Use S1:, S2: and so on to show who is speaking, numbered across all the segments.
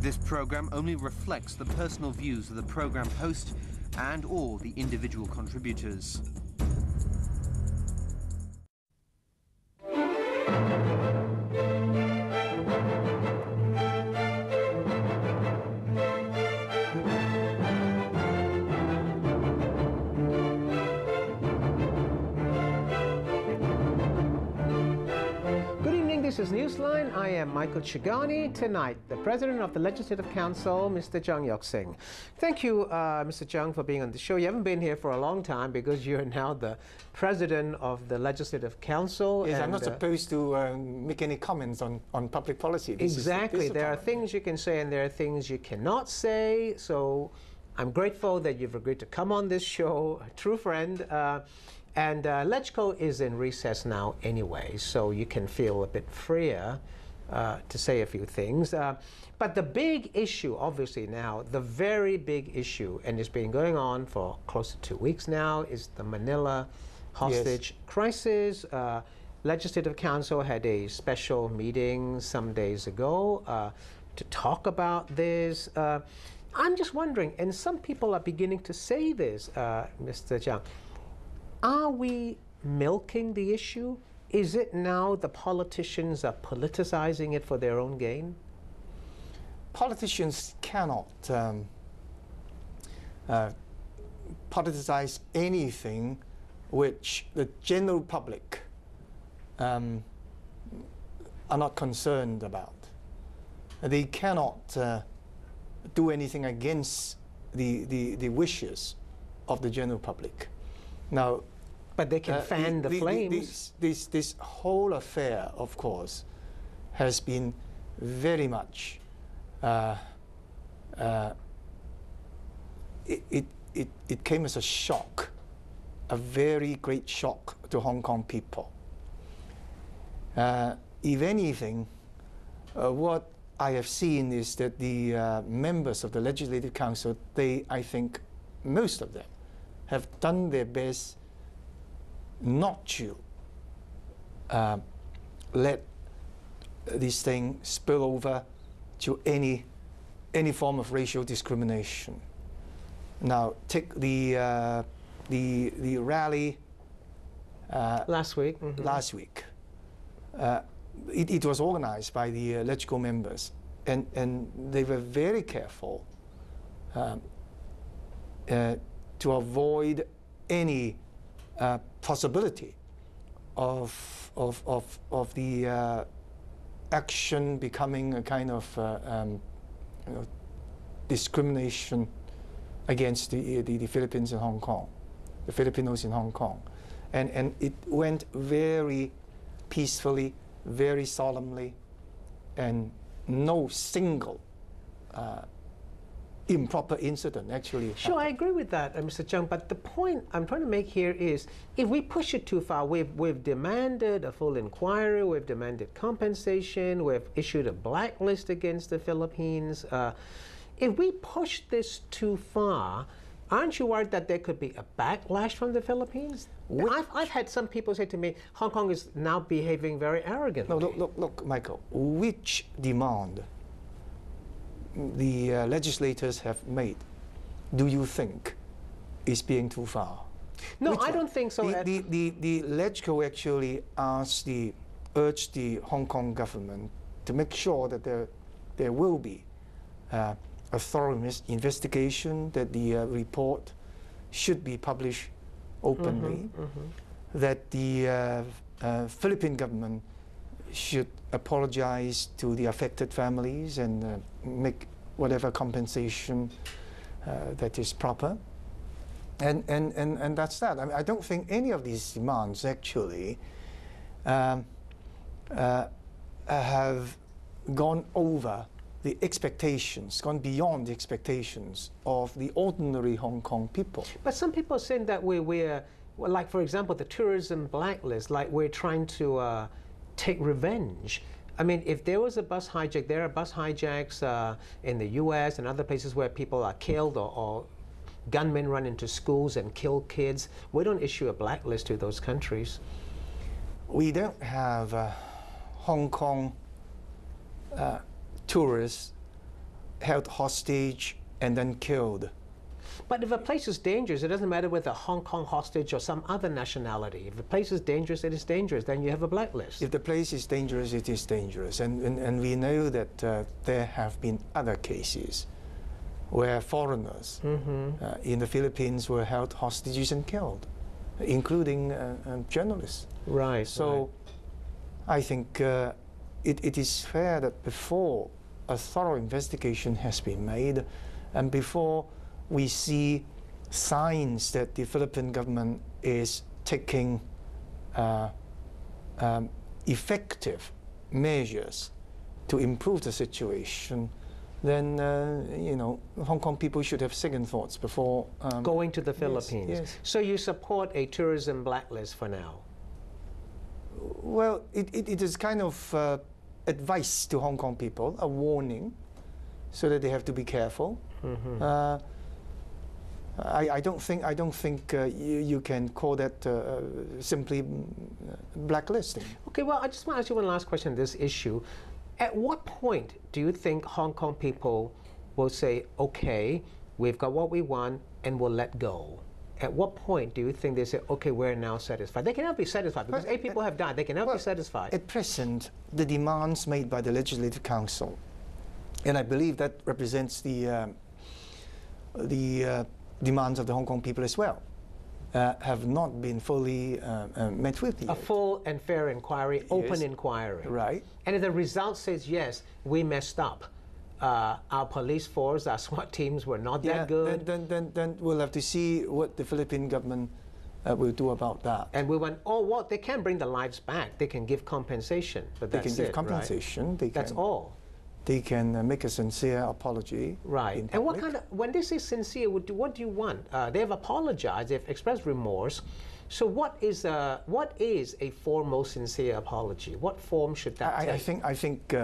S1: This program only reflects the personal views of the program host and or the individual contributors.
S2: This is Newsline. I am Michael Chugani. Tonight, the President of the Legislative Council, Mr. Jung Yok-sing. Thank you, Mr. Jung, for being on the show. You haven't been here for a long time because you're now the President of the Legislative Council.
S3: Yes, I'm not supposed to make any comments on public policy.
S2: Exactly. There are things you can say and there are things you cannot say. So I'm grateful that you've agreed to come on this show, a true friend. And LegCo is in recess now anyway, so you can feel a bit freer to say a few things. But the big issue, obviously now, the very big issue, and it's been going on for close to 2 weeks now, is the Manila hostage crisis. Legislative Council had a special meeting some days ago to talk about this. I'm just wondering, and some people are beginning to say this, Mr. Jung, are we milking the issue? Is it now the politicians are politicizing it for their own gain?
S3: Politicians cannot politicize anything which the general public are not concerned about. They cannot do anything against the wishes of the general public. Now,
S2: but they can fan the flames.
S3: This whole affair, of course, has been very much it came as a shock, a very great shock to Hong Kong people. If anything, what I have seen is that the members of the Legislative Council, I think most of them, have done their best not to let this thing spill over to any form of racial discrimination. Now, take the rally
S2: last week.
S3: Last week, it was organized by the LegCo members, and they were very careful to avoid any possibility of the action becoming a kind of discrimination against the Philippines and Hong Kong, the Filipinos in Hong Kong, and it went very peacefully, very solemnly, and no single improper incident actually happened.
S2: Sure, I agree with that, Mr. Chung, but the point I'm trying to make here is if we push it too far, we've demanded a full inquiry, we've demanded compensation, we've issued a blacklist against the Philippines. If we push this too far, aren't you worried that there could be a backlash from the Philippines? I've had some people say to me, Hong Kong is now behaving very arrogantly.
S3: No, look, Michael, which demand the legislators have made, do you think is being too far?
S2: No, I don't think so.
S3: The LegCo actually urged the Hong Kong government to make sure that there will be a thorough investigation, that the report should be published openly, that the Philippine government should apologize to the affected families and make whatever compensation that is proper. And that's that. I mean, I don't think any of these demands actually have gone over the expectations, gone beyond the expectations of the ordinary Hong Kong people.
S2: But some people are saying that we're like, for example, the tourism blacklist, like we're trying to take revenge. I mean, if there was a bus hijack, there are bus hijacks in the US and other places where people are killed or gunmen run into schools and kill kids. We don't issue a blacklist to those countries.
S3: We don't have Hong Kong tourists held hostage and then killed.
S2: But if a place is dangerous, it doesn't matter whether a Hong Kong hostage or some other nationality. If the place is dangerous, it is dangerous. Then you have a blacklist.
S3: If the place is dangerous, it is dangerous. And we know that there have been other cases where foreigners in the Philippines were held hostages and killed, including journalists.
S2: Right.
S3: So I think it is fair that before a thorough investigation has been made and before we see signs that the Philippine government is taking effective measures to improve the situation, then you know, Hong Kong people should have second thoughts before
S2: going to the Philippines.
S3: Yes.
S2: So you support a tourism blacklist for now?
S3: Well, it is kind of advice to Hong Kong people, a warning, so that they have to be careful. I don't think you can call that simply blacklisting.
S2: Okay, well, I just want to ask you one last question on this issue. At what point do you think Hong Kong people will say, okay, we've got what we want and we'll let go? At what point do you think they say, okay, we're now satisfied? They cannot be satisfied because 8 people have died. They cannot be satisfied.
S3: At present, the demands made by the Legislative Council, and I believe that represents the demands of the Hong Kong people as well, have not been fully met with yet.
S2: A full and fair inquiry, open inquiry.
S3: Right.
S2: And if the result says, yes, we messed up, our police force, our SWAT teams were not that good.
S3: Then we'll have to see what the Philippine government will do about that.
S2: And we went, oh, what? They can bring the lives back. They can give compensation, but
S3: They
S2: that's
S3: can give compensation.
S2: Right? That's all.
S3: They can make a sincere apology.
S2: Right. And what kind of, when they say sincere, what do you want? They have apologized, they've expressed remorse. So what is a formal sincere apology? What form should that take?
S3: I think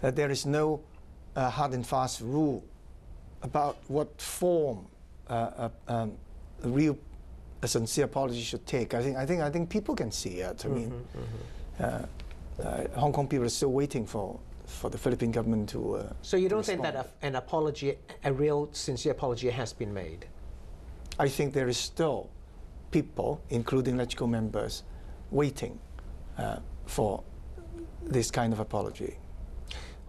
S3: there is no hard and fast rule about what form a sincere apology should take. I think people can see it. I mean, Hong Kong people are still waiting for the Philippine government to.
S2: So you don't think that an apology, a real sincere apology, has been made?
S3: I think there is still people, including LegCo members, waiting for this kind of apology.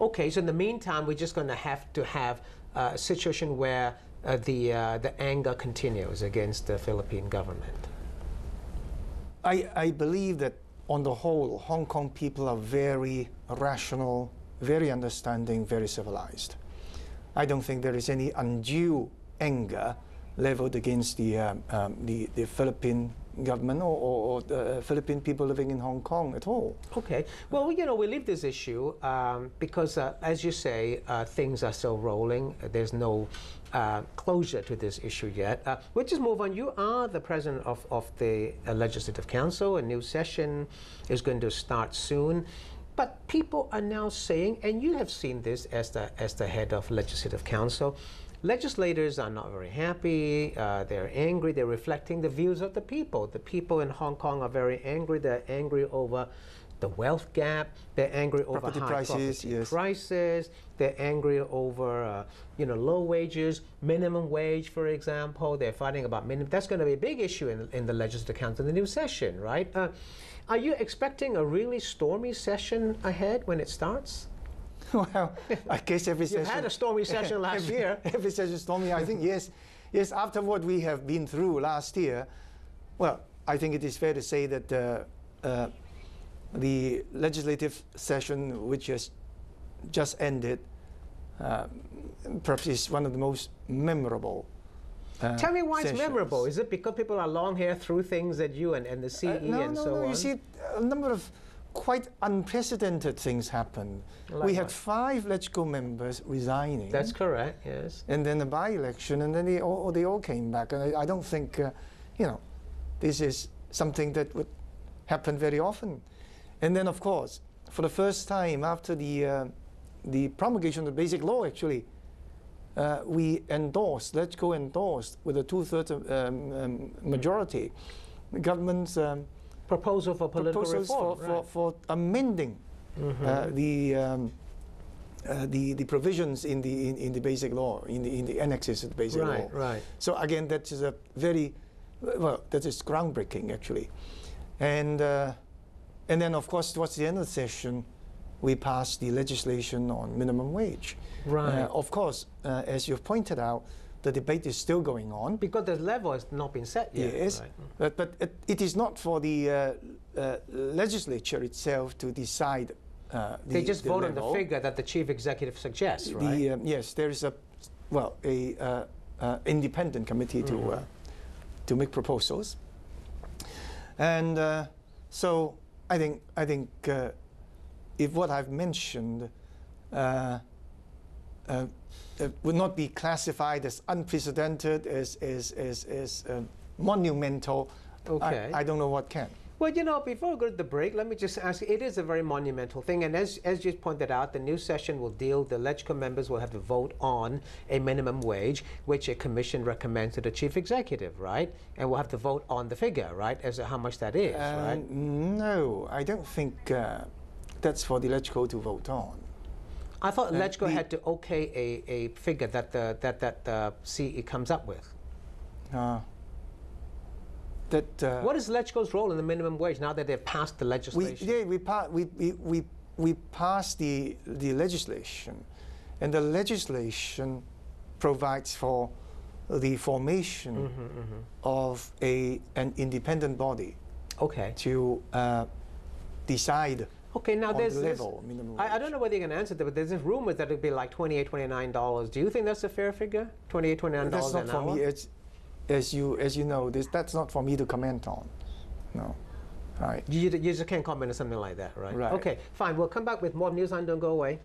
S2: Okay, so in the meantime, we're just going to have a situation where the anger continues against the Philippine government.
S3: I believe that on the whole, Hong Kong people are very rational, very understanding, very civilized. I don't think there is any undue anger leveled against the Philippine government or the Philippine people living in Hong Kong at all.
S2: Okay. Well, you know, we leave this issue because, as you say, things are still rolling. There's no closure to this issue yet. We'll just move on. You are the president of the Legislative Council. A new session is going to start soon. But people are now saying, and you have seen this as the head of Legislative Council, legislators are not very happy, they're angry, they're reflecting the views of the people. The people in Hong Kong are very angry. They're angry over the wealth gap, they're angry over
S3: property
S2: high
S3: prices,
S2: property
S3: yes.
S2: prices, they're angry over low wages, minimum wage, for example. They're fighting about minimum. That's going to be a big issue in the Legislative Council in the new session, right? Are you expecting a really stormy session ahead when it starts?
S3: Well, I guess every session...
S2: You had a stormy session last year.
S3: Every session is stormy. I think, yes, after what we have been through last year, well, I think it is fair to say that the legislative session, which has just ended, perhaps is one of the most memorable
S2: Tell me why
S3: sessions.
S2: it's memorable. Is it because people are long hair threw things at you and the CE and so on?
S3: No, you see, a number of quite unprecedented things happened.
S2: Like
S3: we had
S2: what?
S3: 5 LegCo members resigning.
S2: That's correct, yes.
S3: And then a by-election, and then they all came back. And I don't think, this is something that would happen very often. And then, of course, for the first time after the promulgation of the Basic Law, actually, we endorsed, LegCo endorsed with a 2/3 majority, the government's
S2: Proposal for political
S3: proposals
S2: reform.
S3: for amending the provisions in the basic law, in the annexes of the basic law.
S2: Right, right.
S3: So again, that is a very, well, that is groundbreaking actually. And then of course towards the end of the session, we passed the legislation on minimum wage.
S2: Right.
S3: Of course, as you've pointed out, the debate is still going on.
S2: Because the level has not been set yet.
S3: Yes,
S2: right.
S3: but it is not for the legislature itself to decide.
S2: They just vote on
S3: level.
S2: the figure that the chief executive suggests, right?
S3: Yes, there is a independent committee to make proposals, and so I think if what I've mentioned would not be classified as unprecedented, as monumental,
S2: Okay.
S3: I don't know what can.
S2: Well, you know, before we go to the break, let me just ask you, it is a very monumental thing, and as you pointed out, the new session will deal, the LegCo members will have to vote on a minimum wage, which a commission recommends to the chief executive, right? And we'll have to vote on the figure, right, as to how much that is, right?
S3: No, I don't think that's for the LegCo to vote on.
S2: I thought LegCo had to okay a figure that the CE comes up with. What is LegCo's role in the minimum wage now that they've passed the legislation?
S3: We passed the legislation, and the legislation provides for the formation of an independent body
S2: Okay.
S3: to decide
S2: Okay, now
S3: on
S2: there's
S3: the
S2: this,
S3: level minimum wage.
S2: I don't know whether you can answer that, but there's this rumor that it'd be like $28, $29. Do you think that's a fair figure? $28, $29
S3: That's not
S2: an
S3: for
S2: hour?
S3: me. As you know, that's not for me to comment on. No, right.
S2: You just can't comment on something like that, right?
S3: Right.
S2: Okay, fine. We'll come back with more news on Don't Go Away.